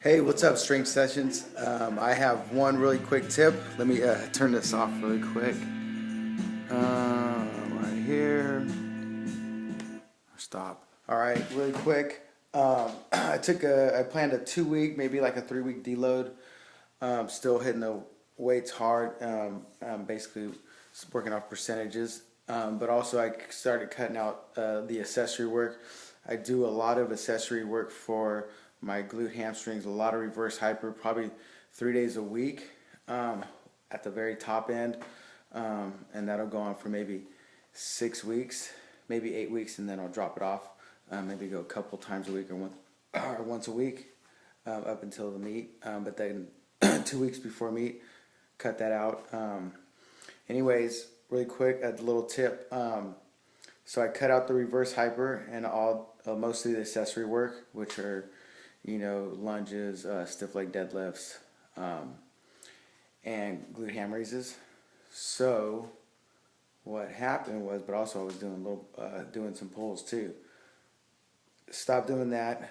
Hey, what's up, Strength Sessions? I have one really quick tip. Let me turn this off really quick. Right here. Stop. All right, really quick. I planned a 2 week, maybe like a 3 week deload. Still hitting the weights hard. Basically working off percentages. But also I started cutting out the accessory work. I do a lot of accessory work for my glute hamstrings, a lot of reverse hyper, probably 3 days a week at the very top end. And that'll go on for maybe 6 weeks, maybe 8 weeks, and then I'll drop it off. Maybe go a couple times a week or once a week up until the meet. But then 2 weeks before meet, cut that out. Anyways, really quick, a little tip. So I cut out the reverse hyper and mostly the accessory work, which are, lunges, stiff leg deadlifts, and glute ham raises. So what happened was, but also I was doing some pulls too. Stopped doing that.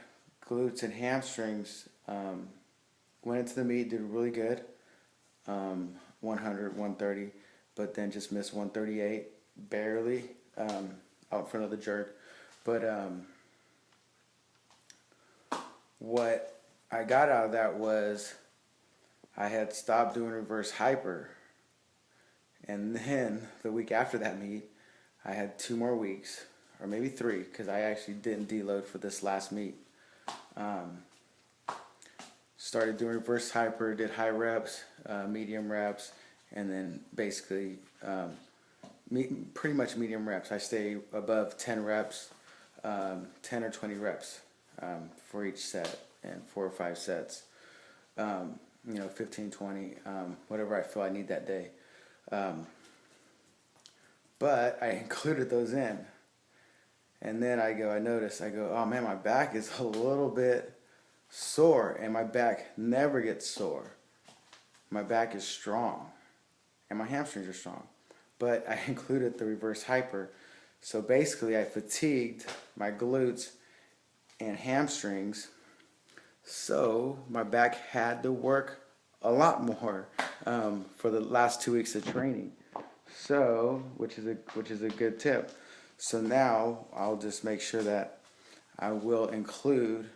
Glutes and hamstrings. Went into the meet, did really good. 100, 130, but then just missed 138, barely, out in front of the jerk. But what I got out of that was I had stopped doing reverse hyper. And then the week after that meet, I had 2 more weeks, or maybe 3, because I actually didn't deload for this last meet. Started doing reverse hyper, did high reps, medium reps, and then basically pretty much medium reps. I stay above 10 reps, 10 or 20 reps for each set, and 4 or 5 sets. 15, 20, whatever I feel I need that day. But I included those in. And then I notice, oh man, my back is a little bit sore, and my back never gets sore. My back is strong, and my hamstrings are strong. But I included the reverse hyper. So basically I fatigued my glutes and hamstrings, so my back had to work a lot more for the last 2 weeks of training. So, which is a good tip. So now I'll just make sure that I will include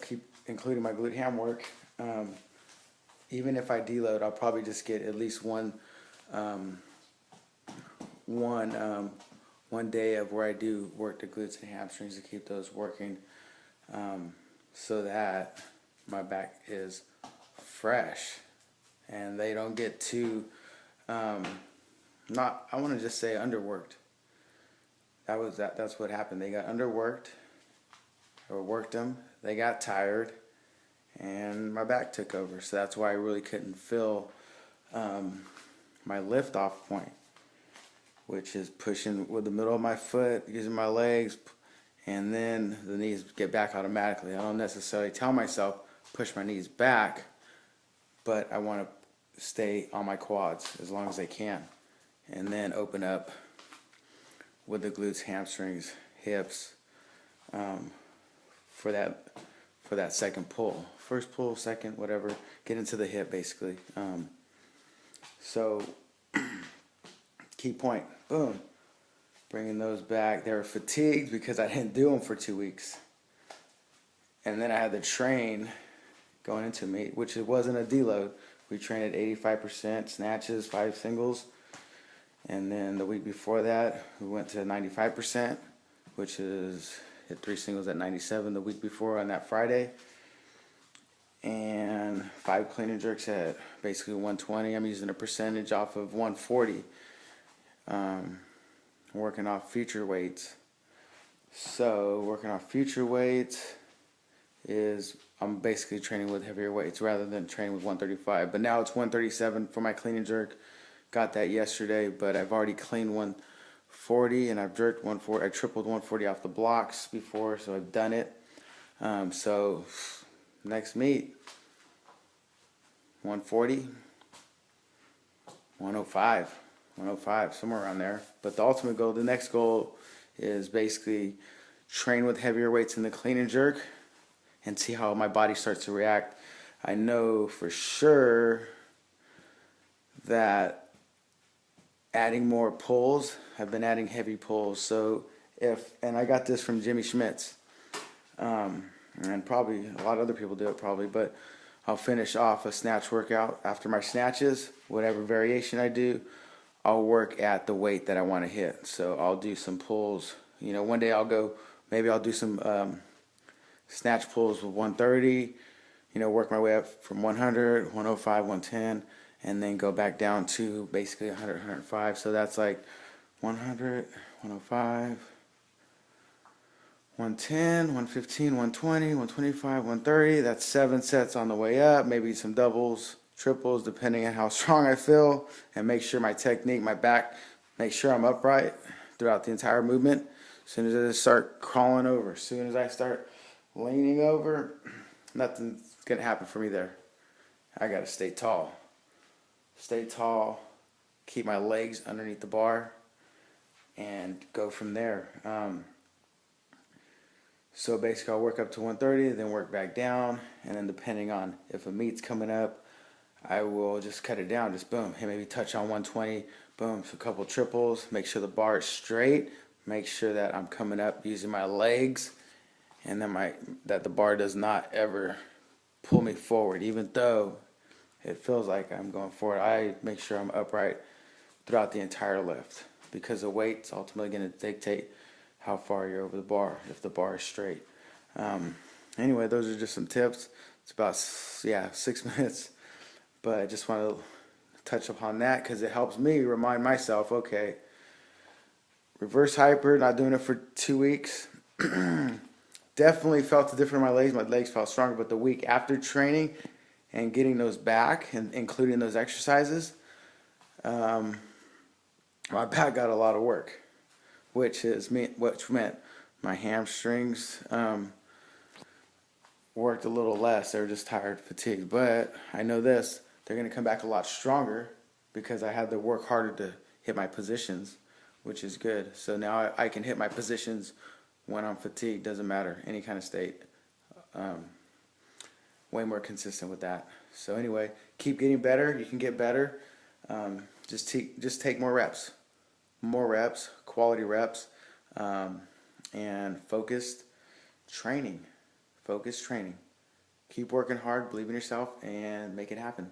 keep including my glute ham work. Even if I deload, I'll probably just get at least one day of where I do work the glutes and hamstrings to keep those working, so that my back is fresh and they don't get too I want to just say underworked. That's what happened. They got underworked, or worked them. They got tired, and my back took over. So that's why I really couldn't feel my lift off point, which is pushing with the middle of my foot, using my legs, and then the knees get back automatically. I don't necessarily tell myself push my knees back, but I want to stay on my quads as long as I can, and then open up with the glutes, hamstrings, hips, for that second pull. First pull, second, whatever. Get into the hip, basically. So, key point, boom. Bringing those back. They were fatigued because I didn't do them for 2 weeks. And then I had to train going into meet, which it wasn't a deload. We trained at 85%, snatches, 5 singles. And then the week before that, we went to 95%, which is hit 3 singles at 97 the week before on that Friday. And 5 clean and jerks at basically 120. I'm using a percentage off of 140. Working off future weights. So working off future weights is I'm basically training with heavier weights rather than training with 135. But now it's 137 for my clean and jerk. Got that yesterday, but I've already cleaned 140 and I've jerked 140. I tripled 140 off the blocks before, so I've done it. So next meet, 140, 105, somewhere around there. But the ultimate goal, the next goal, is basically train with heavier weights in the clean and jerk, and see how my body starts to react. I know for sure that adding more pulls, I've been adding heavy pulls. So and I got this from Jimmy Schmitz, and probably a lot of other people do it probably, but I'll finish off a snatch workout. After my snatches, whatever variation I do, I'll work at the weight that I want to hit. So I'll do some pulls. One day maybe I'll do some snatch pulls with 130, work my way up from 100, 105, 110, and then go back down to basically 100, 105. So that's like 100, 105, 110, 115, 120, 125, 130. That's 7 sets on the way up, maybe some doubles, triples, depending on how strong I feel, and make sure my technique, my back, make sure I'm upright throughout the entire movement. As soon as I start crawling over, as soon as I start leaning over, nothing's going to happen for me there. I got to stay tall. Stay tall, keep my legs underneath the bar, and go from there. So basically I'll work up to 130, then work back down, and then depending on if a meet's coming up, I will just cut it down, just boom, maybe touch on 120, boom, so a couple triples, make sure the bar is straight, make sure that I'm coming up using my legs, and then that the bar does not ever pull me forward, even though it feels like I'm going forward. I make sure I'm upright throughout the entire lift, because the weight's ultimately going to dictate how far you're over the bar, if the bar is straight. Anyway, those are just some tips. It's about 6 minutes, but I just want to touch upon that because it helps me remind myself, okay, reverse hyper, not doing it for 2 weeks. Definitely felt the difference in my legs. My legs felt stronger, but the week after training and getting those back and including those exercises, my back got a lot of work, which meant my hamstrings worked a little less. They were just tired, fatigued. But I know this, they're going to come back a lot stronger because I had to work harder to hit my positions, which is good. So now I can hit my positions when I'm fatigued. Doesn't matter, any kind of state. Way more consistent with that. So anyway, keep getting better. You can get better. Just take more reps. More reps, quality reps, and focused training. Focused training. Keep working hard, believe in yourself, and make it happen.